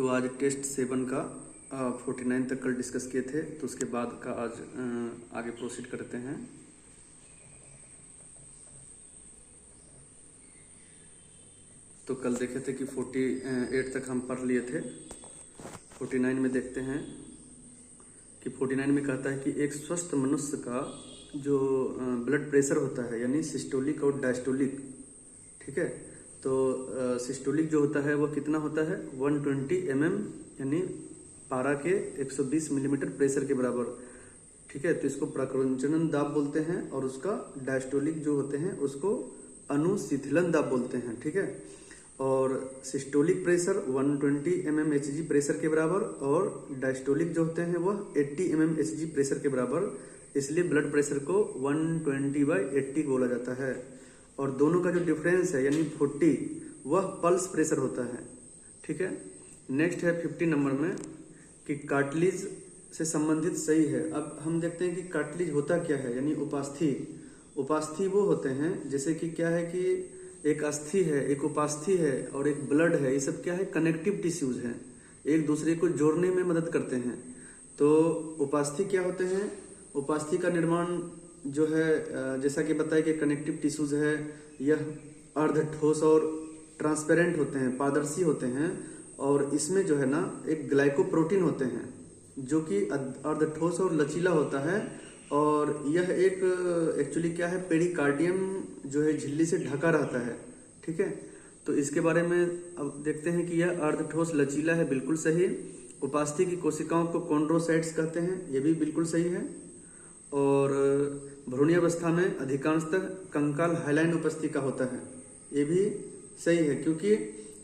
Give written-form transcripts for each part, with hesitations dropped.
तो आज टेस्ट 7 का 49 तक कल डिस्कस किए थे, तो उसके बाद का आज आगे प्रोसीड करते हैं। तो कल देखे थे कि 48 तक हम पढ़ लिए थे। 49 में देखते हैं कि 49 में कहता है कि एक स्वस्थ मनुष्य का जो ब्लड प्रेशर होता है, यानी सिस्टोलिक और डायस्टोलिक, ठीक है। तो सिस्टोलिक जो होता है वो कितना होता है 120 mm, यानी पारा के 120 मिलीमीटर प्रेशर के बराबर, ठीक है। तो इसको प्रकुंचन दाब बोलते हैं, और उसका डायस्टोलिक जो होते हैं उसको अनुशीतलन दाब बोलते हैं, ठीक है। और systolic pressure 120 mm Hg pressure के बराबर, और डायस्टोलिक जो होते हैं वह 80 mm Hg प्रेशर के बराबर, इसलिए ब्लड प्रेशर को 120/80 बोला जाता है। और दोनों का जो डिफरेंस है यानी 40, वह पल्स प्रेशर होता है, ठीक है। नेक्स्ट है 50 नंबर में कि कार्टिलेज से संबंधित सही है। अब हम देखते हैं कि कार्टिलेज होता क्या है, यानी उपास्थि। उपास्थि वो होते हैं जैसे कि क्या है कि एक अस्थि है, एक उपास्थि है और एक ब्लड है, ये सब क्या है कनेक्टिव टिश्यूज हैं, एक दूसरे को जोड़ने में मदद करते हैं। तो उपास्थि क्या होते हैं, उपास्थि का निर्माण जो है जैसा कि बताया कि कनेक्टिव टिश्यूज है, यह अर्ध ठोस और ट्रांसपेरेंट होते हैं, पारदर्शी होते हैं। और इसमें जो है ना एक ग्लाइकोप्रोटीन होते हैं जो कि अर्ध ठोस और लचीला होता है, और यह एक एक्चुअली क्या है पेरिकार्डियम जो है झिल्ली से ढका रहता है, ठीक है। तो इसके बारे में अब देखते हैं कि यह अर्ध ठोस लचीला है, बिल्कुल सही। उपास्थि की कोशिकाओं को कॉन्ड्रोसाइट्स कहते हैं, यह भी बिल्कुल सही है। और भ्रूणावस्था में अधिकांशतः कंकाल हाइलाइन उपस्थि का होता है, ये भी सही है। क्योंकि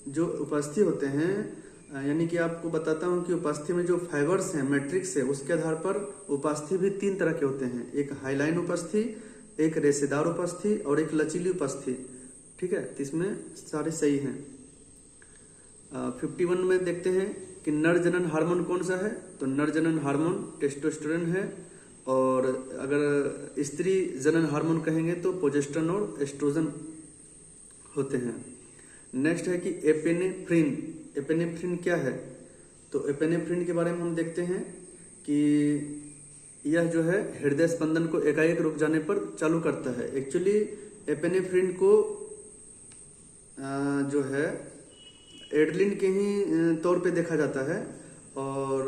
जो उपस्थि होते हैं, यानी कि आपको बताता हूँ कि उपस्थि में जो फाइबर्स हैं, मैट्रिक्स है, उसके आधार पर उपस्थि भी 3 तरह के होते हैं, एक हाइलाइन उपस्थि, एक रेशेदार उपस्थि और एक लचीली उपस्थि, ठीक है। तो इसमें सारे सही हैं। 51 में देखते हैं कि नर जनन हार्मोन कौन सा है, तो नर जनन हार्मोन टेस्टोस्टेरोन है, और अगर स्त्री जनन हार्मोन कहेंगे तो प्रोजेस्टेरोन और एस्ट्रोजन होते हैं। नेक्स्ट है कि एपिनेफ्रिन। एपिनेफ्रिन क्या है, तो एपिनेफ्रिन के बारे में हम देखते हैं कि यह जो है हृदय स्पंदन को एकाएक रुक जाने पर चालू करता है। एक्चुअली एपिनेफ्रिन को जो है एड्रेनलिन के ही तौर पे देखा जाता है, और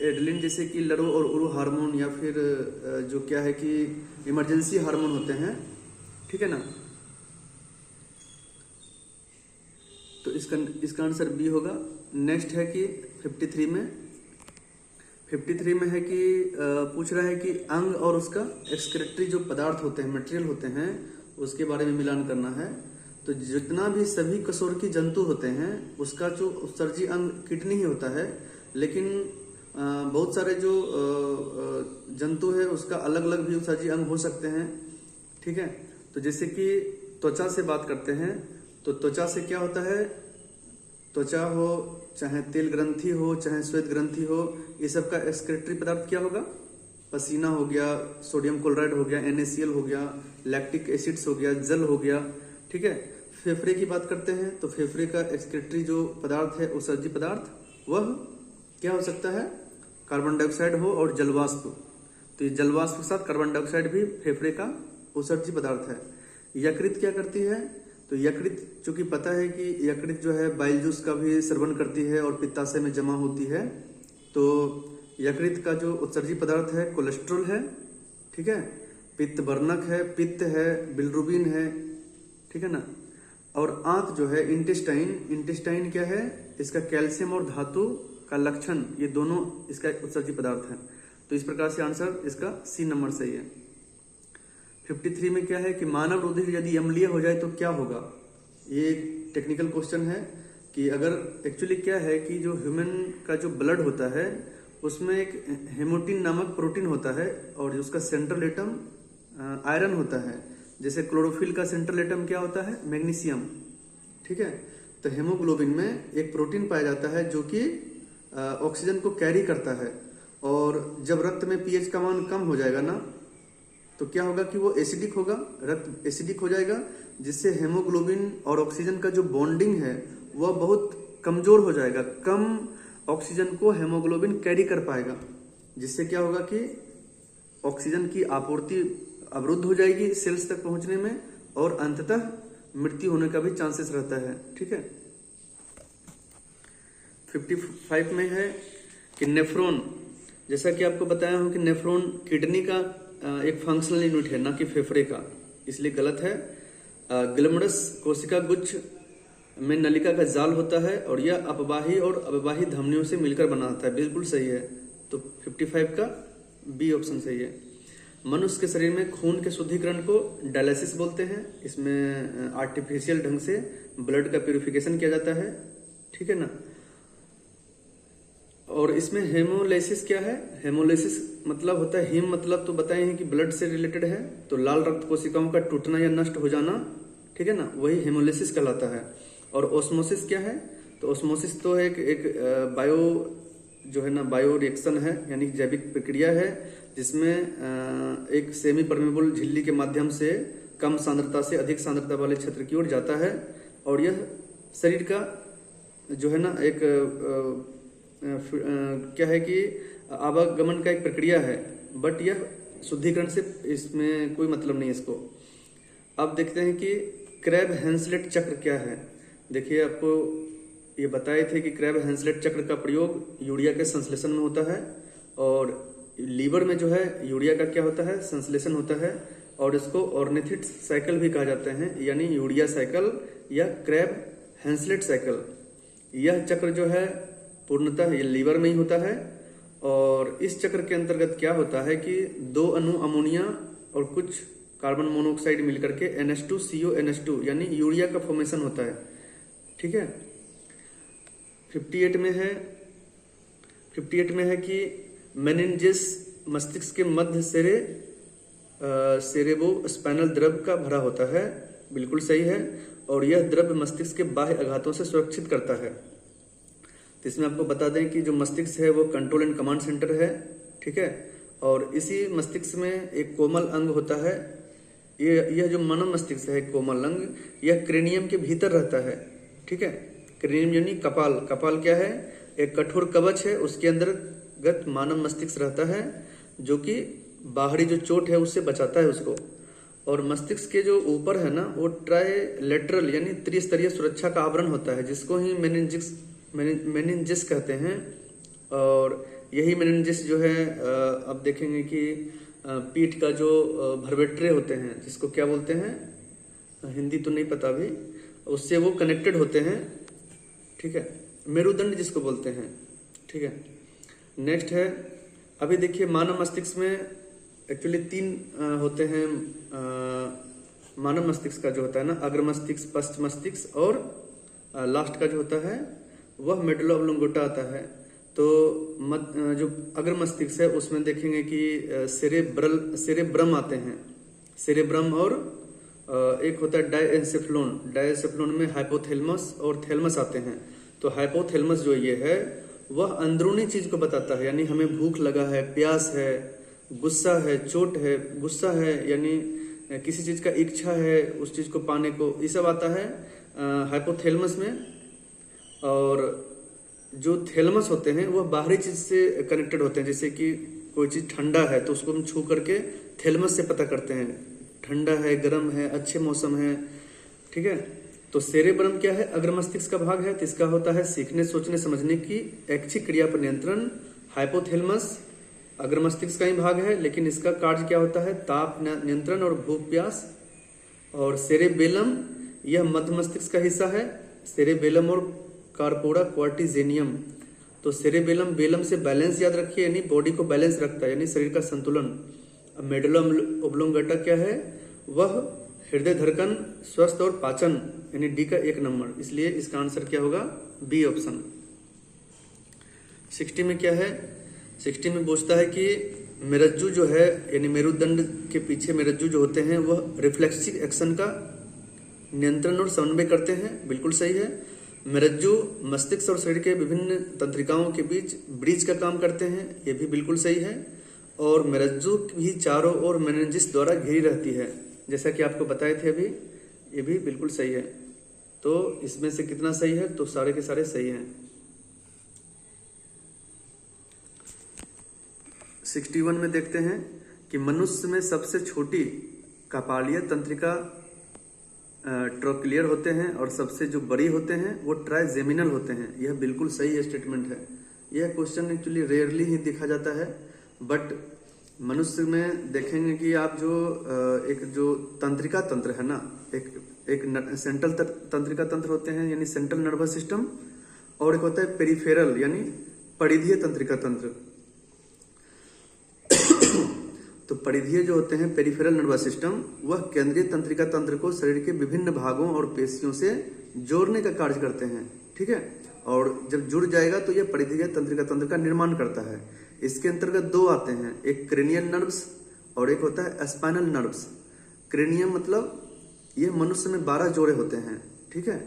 एड्रेनलिन जैसे कि लरो और उरो हार्मोन, या फिर जो क्या है कि इमरजेंसी हार्मोन होते हैं, ठीक है ना। तो इसका आंसर बी होगा। नेक्स्ट है कि 53 में है कि पूछ रहा है कि अंग और उसका एक्सक्रेटरी जो पदार्थ होते हैं, मटेरियल होते हैं, उसके बारे में मिलान करना है। तो जितना भी सभी कशोरकी जंतु होते हैं उसका जो उत्सर्जी अंग किडनी ही होता है, लेकिन बहुत सारे जो जंतु है उसका अलग अलग भी उत्सर्जी अंग हो सकते हैं, ठीक है। तो जैसे कि त्वचा से बात करते हैं, तो त्वचा से क्या होता है, त्वचा हो चाहे तेल ग्रंथि हो चाहे श्वेत ग्रंथि हो, ये सब का एक्सक्रेटरी पदार्थ क्या होगा, पसीना हो गया, सोडियम क्लोराइड हो गया, NaCl हो गया, लैक्टिक एसिड्स हो गया, जल हो गया, ठीक है। फेफड़े की बात करते हैं तो फेफड़े का एक्सक्रेटरी जो पदार्थ है उत्सर्जी पदार्थ वह क्या हो सकता है, कार्बन डाइऑक्साइड हो और जलवाष्प। तो ये जलवाष्प के साथ कार्बन डाइऑक्साइड भी फेफड़े का उत्सर्जी पदार्थ है। यकृत क्या करती है, तो यकृत चूंकि पता है कि यकृत जो है बाइल जूस का भी सेवन करती है और पित्ताशय में जमा होती है। तो यकृत का जो उत्सर्जी पदार्थ है कोलेस्ट्रॉल है, ठीक है, पित्त वर्णक है, पित्त है, बिलिरुबिन है, ठीक है ना। और आंत जो है इंटेस्टाइन क्या है, इसका कैल्शियम और धातु का लक्षण, ये दोनों इसका उत्सर्जी पदार्थ है। तो इस प्रकार से आंसर इसका सी नंबर सही है। 53 में क्या है कि मानव रुधिर यदि अम्लीय हो जाए तो क्या होगा। ये एक टेक्निकल क्वेश्चन है कि अगर एक्चुअली क्या है कि जो ह्यूमन का जो ब्लड होता है उसमें एक हेमोटिन नामक प्रोटीन होता है, और उसका सेंट्रल एटम आयरन होता है। जैसे क्लोरोफिल का सेंट्रल एटम क्या होता है, मैग्नीशियम, ठीक है। तो हेमोग्लोबिन में एक प्रोटीन पाया जाता है जो कि ऑक्सीजन को कैरी करता है, और जब रक्त में पीएच का मान कम हो जाएगा ना, तो क्या होगा कि वो एसिडिक होगा, रक्त एसिडिक हो जाएगा, जिससे हेमोग्लोबिन और ऑक्सीजन का जो बॉन्डिंग है वह बहुत कमजोर हो जाएगा, कम ऑक्सीजन को हेमोग्लोबिन कैरी कर पाएगा, जिससे क्या होगा कि ऑक्सीजन की आपूर्ति अवरुद्ध हो जाएगी सेल्स तक पहुंचने में और अंततः मृत्यु होने का भी चांसेस रहता है। ठीक है। 55 में है कि नेफ्रॉन, जैसा कि आपको बताया हूं कि नेफ्रॉन किडनी का एक फंक्शनल यूनिट है, ना कि फेफड़े का, इसलिए गलत है। ग्लैमरस कोशिका गुच्छ में नलिका का जाल होता है और यह अपवाही और अववाही धमनियों से मिलकर बना होता है, बिल्कुल सही है। तो 55 का बी ऑप्शन सही है। मनुष्य के शरीर में खून के शुद्धिकरण को डायलिसिस बोलते हैं। इसमें आर्टिफिशियल ढंग से ब्लड का प्यूरिफिकेशन किया जाता है। ठीक है ना। और इसमें हेमोलाइसिस क्या है? हेमोलाइसिस मतलब होता है, हीम मतलब तो बताए हैं कि ब्लड से रिलेटेड है, तो लाल रक्त कोशिकाओं का टूटना या नष्ट हो जाना, ठीक है ना, वही हेमोलाइसिस कहलाता है। और ओस्मोसिस क्या है? तो ओस्मोसिस तो एक बायो जो है ना बायो रिएक्शन है, यानी जैविक प्रक्रिया है, जिसमें एक सेमी परमेबल झिल्ली के माध्यम से कम सांद्रता से अधिक सांद्रता वाले क्षेत्र की ओर जाता है। और यह शरीर का जो है ना एक क्या है कि आवागमन का एक प्रक्रिया है, बट यह शुद्धिकरण से इसमें कोई मतलब नहीं है इसको। अब देखते हैं कि क्रैब हैंसलेट चक्र क्या है। देखिए, आपको ये बताए थे कि क्रैब हैंसलेट चक्र का प्रयोग यूरिया के संश्लेषण में होता है, और लीवर में जो है यूरिया का क्या होता है? संश्लेषण होता है, और इसको ऑर्निथिट साइकिल भी कहा जाता है, यानी यूरिया साइकिल या क्रैब हैंसलेट साइकिल। यह चक्र जो है पूर्णतः ये लीवर में ही होता है। और इस चक्र के अंतर्गत क्या होता है कि दो अणु अमोनिया और कुछ कार्बन मोनोऑक्साइड मिलकर के NH2CO NH2 यानी यूरिया का फॉर्मेशन होता है। ठीक है। 58 में है कि मेनिनजेस मस्तिष्क के मध्य सेरेबो स्पाइनल द्रव का भरा होता है, बिल्कुल सही है। और यह द्रव मस्तिष्क के बाह्य आघातों से सुरक्षित करता है। तो इसमें आपको बता दें कि जो मस्तिष्क है वो कंट्रोल एंड कमांड सेंटर है। ठीक है। और इसी मस्तिष्क में एक कोमल अंग होता है, यह जो मानव मस्तिष्क है कोमल अंग, यह क्रेनियम के भीतर रहता है। ठीक है। क्रेनियम यानी कपाल। कपाल क्या है? एक कठोर कवच है, उसके अंतर्गत मानव मस्तिष्क रहता है, जो कि बाहरी जो चोट है उससे बचाता है उसको। और मस्तिष्क के जो ऊपर है ना, वो ट्राइलेटरल यानी त्रिस्तरीय सुरक्षा का आवरण होता है, जिसको ही मेनिनजिस कहते हैं। और यही मेनिनजिस जो है अब देखेंगे कि पीठ का जो भरवेट्रे होते हैं, जिसको क्या बोलते हैं, हिंदी तो नहीं पता अभी, उससे वो कनेक्टेड होते हैं। ठीक है। मेरुदंड जिसको बोलते हैं। ठीक है। नेक्स्ट है, अभी देखिए मानव मस्तिष्क में एक्चुअली 3 होते हैं। मानव मस्तिष्क का जो होता है ना, अग्र मस्तिष्क, पश्च मस्तिष्क और लास्ट का जो होता है वह मेडुला ऑब्लोंगेटा आता है। तो जो अग्र मस्तिष्क है उसमें देखेंगे कि सेरेब्रम आते हैं, सेरेब्रम, और एक होता है डायएन्सेफ्लोन। डायएन्सेफ्लोन में हाइपोथैलेमस और थैलेमस आते हैं। तो हाइपोथैलेमस जो ये है वह अंदरूनी चीज को बताता है, यानी हमें भूख लगा है, प्यास है, गुस्सा है, चोट है, गुस्सा है यानी किसी चीज का इच्छा है उस चीज को पाने को, ये सब आता है हाइपोथैलेमस में। और जो थैलेमस होते हैं वह बाहरी चीज से कनेक्टेड होते हैं, जैसे कि कोई चीज ठंडा है तो उसको हम छू करके थैलेमस से पता करते हैं, ठंडा है, गर्म है, अच्छे मौसम है। ठीक है। तो सेरेब्रम क्या है? अग्र मस्तिष्क का भाग है, तो इसका होता है सीखने, सोचने, समझने की ऐच्छिक क्रिया पर नियंत्रण। हाइपोथैलेमस अग्र मस्तिष्क का ही भाग है, लेकिन इसका कार्य क्या होता है? ताप नियंत्रण और भूख प्यास। और सेरेबेलम यह मध्य मस्तिष्क का हिस्सा है। सेरेबेलम और कार्पोरा क्वार्टिजेनियम। तो सेरेबेलम बेलम से बैलेंस याद रखिए, यानी बॉडी को बैलेंस रखता है, यानी शरीर का संतुलन। मेडुला ऑब्लोंगेटा क्या है? वह हृदय धड़कन, स्वस्थ और पाचन, यानी डी का 1 नंबर। इसलिए इसका आंसर क्या होगा? B option. 60 में क्या है? 60 में पूछता है कि मेरुज्जु जो है, यानी मेरुदंड के पीछे मेरुज्जु जो होते हैं वह रिफ्लेक्सिव एक्शन का नियंत्रण और समन्वय करते हैं, बिल्कुल सही है। मेरुज्जु मस्तिष्क और शरीर के विभिन्न तंत्रिकाओं के बीच ब्रिज का काम करते हैं, ये भी बिल्कुल सही है। और मेरुज्जु भी चारों ओर मेनिनजिस द्वारा घिरी रहती है, जैसा कि आपको बताए थे अभी, ये भी बिल्कुल सही है। तो इसमें से कितना सही है? तो सारे के सारे सही हैं। 61 में देखते हैं कि मनुष्य में सबसे छोटी कपालीय तंत्रिका ट्रोक्लियर होते हैं और सबसे जो बड़ी होते हैं वो ट्राइजेमिनल होते हैं। यह बिल्कुल सही स्टेटमेंट है। यह क्वेश्चन एक्चुअली रेयरली ही देखा जाता है, बट मनुष्य में देखेंगे कि आप एक जो तंत्रिका तंत्र है ना, एक सेंट्रल तंत्रिका तंत्र होते हैं यानी सेंट्रल नर्वस सिस्टम, और एक होता है पेरिफेरल यानी परिधीय तंत्रिका तंत्र। तो परिधीय जो होते हैं पेरिफेरल नर्वस सिस्टम, वह केंद्रीय तंत्रिका तंत्र को शरीर के विभिन्न भागों और पेशियों से जोड़ने का कार्य करते हैं। ठीक है, और जब जुड़ जाएगा तो यह परिधीय तंत्रिका तंत्र का निर्माण करता है। इसके अंतर्गत दो आते हैं, एक क्रेनियल नर्व्स और एक होता है स्पाइनल नर्व्स। क्रेनियम मतलब यह मनुष्य में 12 जोड़े होते हैं। ठीक है,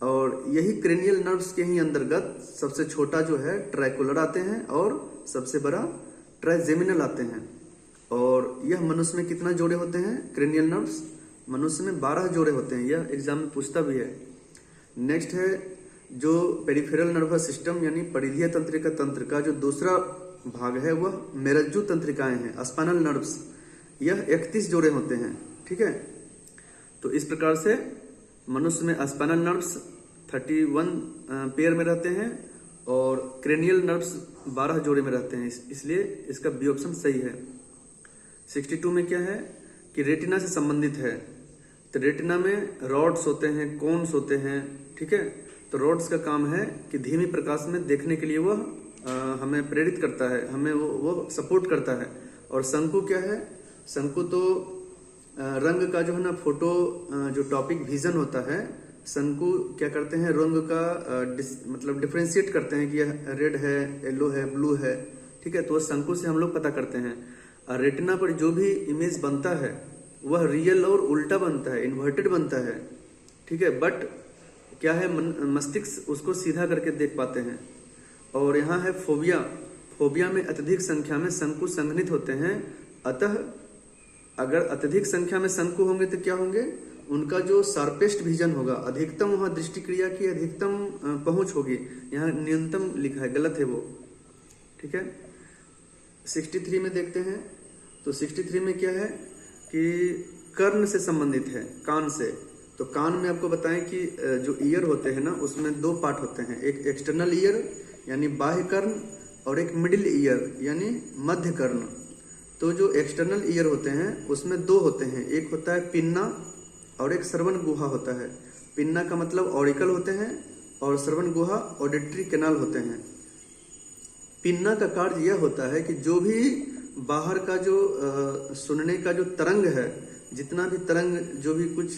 और यही क्रेनियल नर्व्स के ही अंतर्गत सबसे छोटा जो है ट्राइकुलर आते हैं और सबसे बड़ा ट्राइजेमिनल आते हैं। और यह मनुष्य में कितना जोड़े होते हैं? क्रेनियल नर्व्स मनुष्य में 12 जोड़े होते हैं। यह एग्जाम में पूछता भी है। नेक्स्ट है जो पेरिफेरल नर्वस सिस्टम यानी परिधीय तंत्रिका तंत्र का जो दूसरा भाग है वह मेरज्जु तंत्रिकाएं हैं, स्पाइनल नर्व्स। यह 31 जोड़े होते हैं। ठीक है, तो इस प्रकार से मनुष्य में स्पाइनल नर्व्स 31 पेयर में रहते हैं और क्रेनियल नर्व्स 12 जोड़े में रहते हैं, इसलिए इसका बी ऑप्शन सही है। 62 में क्या है कि रेटिना से संबंधित है। तो रेटिना में रॉड्स होते हैं, कोन्स होते हैं। ठीक है, तो रॉड्स का काम है कि धीमी प्रकाश में देखने के लिए वह हमें प्रेरित करता है, हमें वो सपोर्ट करता है। और शंकु क्या है? शंकु तो रंग का जो है ना फोटो जो टॉपिक विजन होता है, शंकु क्या करते हैं रंग का मतलब डिफ्रेंशिएट करते हैं कि यह रेड है, येलो है, ब्लू है। ठीक है, तो वह शंकु से हम लोग पता करते हैं। रेटिना पर जो भी इमेज बनता है वह रियल और उल्टा बनता है, इन्वर्टेड बनता है। ठीक है, बट क्या है मस्तिष्क उसको सीधा करके देख पाते हैं। और यहाँ है फोबिया। फोबिया में अत्यधिक संख्या में शंकु संघनित होते हैं। अतः अगर अत्यधिक संख्या में शंकु होंगे तो क्या होंगे? उनका जो शार्पेस्ट विजन होगा, अधिकतम वहां दृष्टि क्रिया की अधिकतम पहुंच होगी। यहाँ न्यूनतम लिखा है, गलत है वो। ठीक है, 63 में देखते हैं। तो 63 में क्या है कि कर्ण से संबंधित है, कान से। तो कान में आपको बताएं कि जो ईयर होते हैं ना उसमें 2 पार्ट होते हैं, एक एक्सटर्नल ईयर यानी बाह्य कर्ण और एक मिडिल ईयर यानी मध्य कर्ण। तो जो एक्सटर्नल ईयर होते हैं उसमें 2 होते हैं, एक होता है पिन्ना और एक श्रवण गुहा होता है। पिन्ना का मतलब ऑरिकल होते हैं और श्रवण गुहा ऑडिटरी कैनाल होते हैं। पिन्ना का कार्य यह होता है कि जो भी बाहर का जो सुनने का जो तरंग है, जितना भी तरंग जो भी कुछ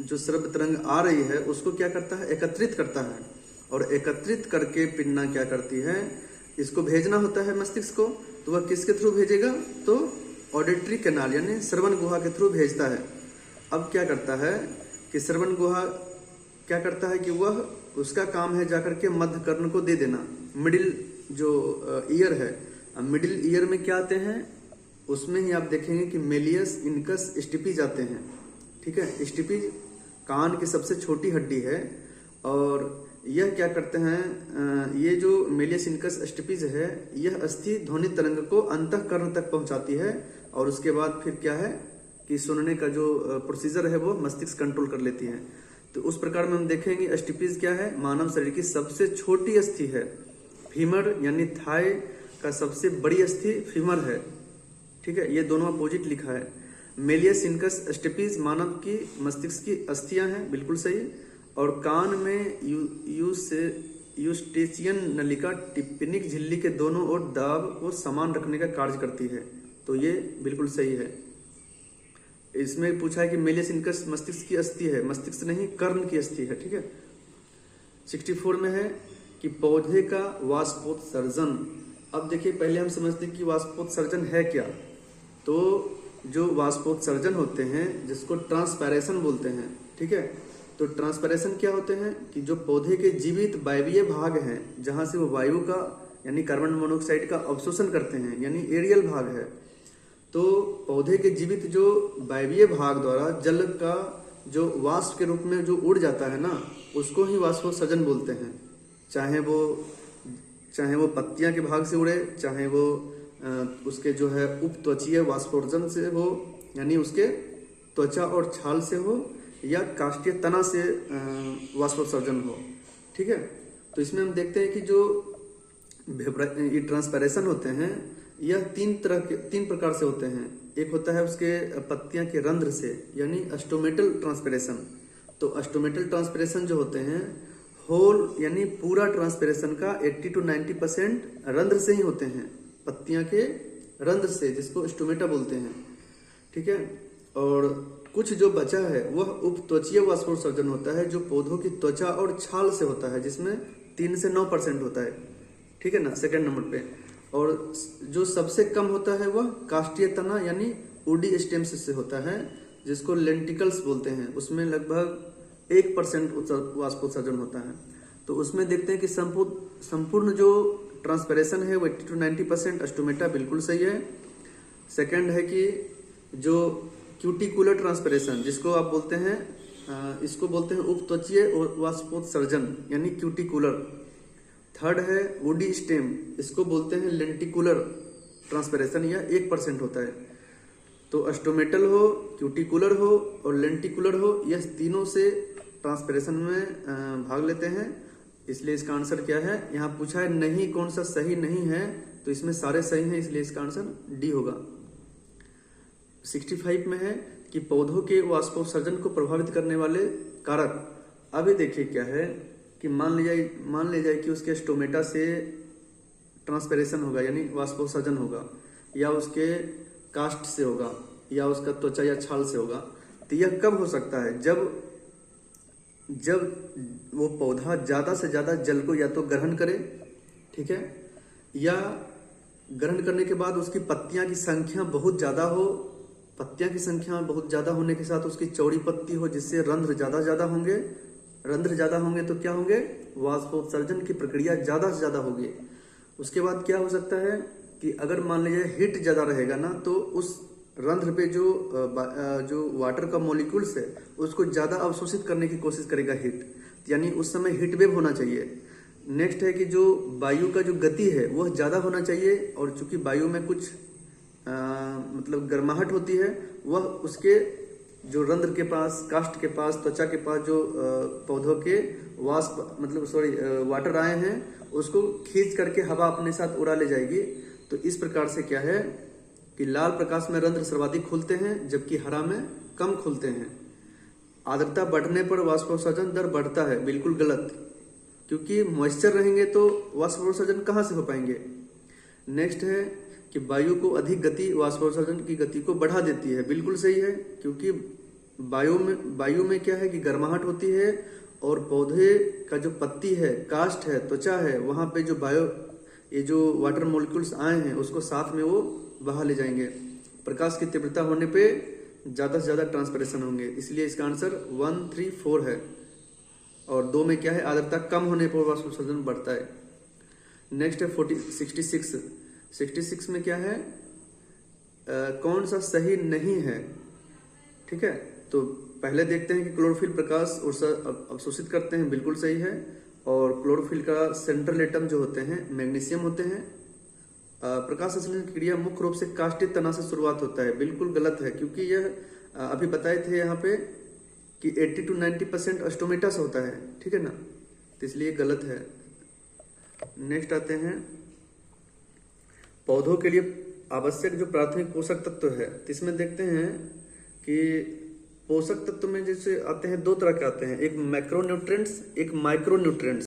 जो श्रव्य तरंग आ रही है उसको क्या करता है? एकत्रित करता है। और एकत्रित करके पिन्ना क्या करती है? इसको भेजना होता है मस्तिष्क को। तो वह किसके थ्रू भेजेगा? तो ऑडिटरी कैनाल यानी श्रवण गुहा के थ्रू भेजता है। अब क्या करता है कि श्रवण गुहा क्या करता है कि वह उसका काम है जाकर के मध्य कर्ण को दे देना। मिडिल जो ईयर है, मिडिल ईयर में क्या आते हैं? उसमें ही आप देखेंगे कि मेलियस, इनकस, स्टिपीज आते हैं। ठीक है, स्टिपीज कान की सबसे छोटी हड्डी है और यह क्या करते हैं? ये जो मेलियस, इनकस, स्टिपीज है यह अस्थि ध्वनि तरंग को अंतःकरण तक पहुंचाती है। और उसके बाद फिर क्या है कि सुनने का जो प्रोसीजर है वो मस्तिष्क कंट्रोल कर लेती है। तो उस प्रकार में हम देखेंगे स्टिपीज क्या है? मानव शरीर की सबसे छोटी अस्थि है। फीमर यानी थाई का सबसे बड़ी अस्थि फीमर है। ठीक है, ये दोनों अपोजिट लिखा है। मेलियस, इनकस, स्टिपीज मानव की मस्तिष्क की अस्थियां हैं, बिल्कुल सही। और कान में यूस्टेचियन नलिका टिप्पणिक झिल्ली के दोनों ओर दाब को समान रखने का कार्य करती है। तो ये बिल्कुल सही है। इसमें पूछा है कि मेलियस, इनकस मस्तिष्क की अस्थि है, मस्तिष्क नहीं कर्ण की अस्थि है। ठीक है, 64 में है कि पौधे का वाष्पोत्सर्जन। अब देखिए, पहले हम समझते हैं कि वाष्पोत्सर्जन है क्या। तो जो वाष्पोत्सर्जन होते हैं जिसको ट्रांसपायरेशन बोलते हैं। ठीक है, तो ट्रांसपायरेशन क्या होते हैं कि जो पौधे के जीवित वायवीय भाग हैं जहां से वो वायु का यानी कार्बन मोनोऑक्साइड का अवशोषण करते हैं यानी एरियल भाग है। तो पौधे के जीवित जो वायवीय भाग द्वारा जल का जो वाष्प के रूप में जो उड़ जाता है ना, उसको ही वाष्पोत्सर्जन बोलते हैं। चाहे वो पत्तियां के भाग से उड़े, चाहे वो उसके जो है उपत्वचीय वाष्पोत्सर्जन से हो, यानी उसके त्वचा और छाल से हो, या काष्ठीय तना से वाष्पोत्सर्जन हो। ठीक है, तो इसमें हम देखते हैं कि जो ये ट्रांसपैरेशन होते हैं यह तीन प्रकार से होते हैं। एक होता है उसके पत्तियां के रंध्र से, यानी अस्टोमेटल ट्रांसपैरेशन। तो अस्टोमेटल ट्रांसपैरेशन जो होते हैं होल यानी पूरा ट्रांसपैरेशन का 80 to 90% रंध्र से ही होते हैं, पत्तियां के रंध्र से, जिसको स्टोमेटा बोलते हैं। ठीक है, और कुछ जो बचा है वह उपत्वचीय वाष्पोत्सर्जन होता है, जो पौधों की त्वचा और छाल से होता है, जिसमें 3 से 9% होता है। ठीक है ना, सेकंड नंबर पे। और जो सबसे कम होता है वह काष्ठीय तना यानी वुडी स्टेम्स से होता है, जिसको लेंटिकल्स बोलते हैं। उसमें लगभग 1% वाष्पोत्सर्जन होता है। तो उसमें देखते हैं कि संपूर्ण जो ट्रांसपैरेशन है वो 80 to 90% अस्टोमेटा बिल्कुल सही है। सेकंड है कि जो क्यूटिकुलर ट्रांसपैरेशन, जिसको आप बोलते हैं, इसको बोलते हैं उपत्वचीय वाष्पोत्सर्जन यानी क्यूटिकुलर। थर्ड है वुडी स्टेम, इसको बोलते हैं लेंटिकुलर ट्रांसपैरेशन, या 1% होता है। तो अस्टोमेटल हो, क्यूटिकुलर हो और लेंटिकुलर हो, यह तीनों से ट्रांसपैरेशन में भाग लेते हैं। इसलिए इसका आंसर क्या है, यहाँ पूछा है नहीं कौन सा सही नहीं है, तो इसमें सारे सही हैं, इसलिए इसका आंसर डी होगा। 65 में है कि पौधों के वाष्पोत्सर्जन को प्रभावित करने वाले कारक। अभी देखिए क्या है कि मान लिया जाए कि उसके स्टोमेटा से ट्रांसपैरेशन होगा यानी वाष्पोत्सर्जन होगा, या उसके काष्ठ से होगा, या उसका त्वचा या छाल से होगा। तो यह कब हो सकता है, जब वो पौधा ज्यादा से ज्यादा जल को या तो ग्रहण करे, ठीक है, या ग्रहण करने के बाद उसकी पत्तियां की संख्या बहुत ज्यादा हो। पत्तियां की संख्या बहुत ज्यादा होने के साथ उसकी चौड़ी पत्ती हो, जिससे रंध्र ज्यादा होंगे। रंध्र ज्यादा होंगे तो क्या होंगे, वाष्पोत्सर्जन की प्रक्रिया ज्यादा से ज्यादा होगी। उसके बाद क्या हो सकता है कि अगर मान लीजिए हीट ज्यादा रहेगा ना, तो उस रंध्र पे जो वाटर का मॉलिक्यूल्स है उसको ज्यादा अवशोषित करने की कोशिश करेगा हीट, यानी उस समय हीट वेव होना चाहिए। नेक्स्ट है कि जो वायु का जो गति है वह ज्यादा होना चाहिए, और चूंकि वायु में कुछ मतलब गर्माहट होती है, वह उसके जो रंध्र के पास, काष्ठ के पास, त्वचा के पास जो पौधों के वाटर आए हैं उसको खींच करके हवा अपने साथ उड़ा ले जाएगी। तो इस प्रकार से क्या है कि लाल प्रकाश में रंध्र सर्वाधिक खुलते हैं, जबकि हरा में कम खुलते हैं। आर्द्रता बढ़ने पर वाष्पोत्सर्जन दर बढ़ता है, बिल्कुल गलत, क्योंकि मॉइस्चर रहेंगे तो वाष्पोत्सर्जन कहाँ से हो पाएंगे। नेक्स्ट है कि वायु को अधिक गति वाष्पोत्सर्जन की गति को बढ़ा देती है, बिल्कुल सही है, क्योंकि वायु में क्या है कि गर्माहट होती है, और पौधे का जो पत्ती है, काष्ठ है, त्वचा है, वहां पे ये जो वाटर मॉलिक्यूल्स आए हैं उसको साथ में वो बहा ले जाएंगे। प्रकाश की तीव्रता होने पे ज्यादा से ज्यादा ट्रांसपैरेशन होंगे, इसलिए इसका आंसर 1, 3, 4 है। और 2 में क्या है, आर्द्रता कम होने पर वाष्पोत्सर्जन बढ़ता है। नेक्स्ट है 66 में क्या है, कौन सा सही नहीं है। ठीक है, तो पहले देखते हैं कि क्लोरोफिल प्रकाश अवशोषित करते हैं, बिल्कुल सही है। और क्लोरोफिल का सेंट्रल एटम जो होते हैं मैग्नीशियम होते हैं। प्रकाश संश्लेषण की क्रिया मुख्य रूप से काष्ठीय तना से शुरुआत होता है, बिल्कुल गलत है, क्योंकि यह अभी बताए थे यहाँ पे कि 80 to 90% अस्टोमेटा से होता है। ठीक है ना, तो इसलिए गलत है। नेक्स्ट आते हैं पौधों के लिए आवश्यक जो प्राथमिक पोषक तत्व है, तो इसमें देखते हैं कि पोषक तत्व में जैसे आते हैं 2 तरह के आते हैं, एक मैक्रोन्यूट्रिएंट्स, एक माइक्रोन्यूट्रिएंट्स।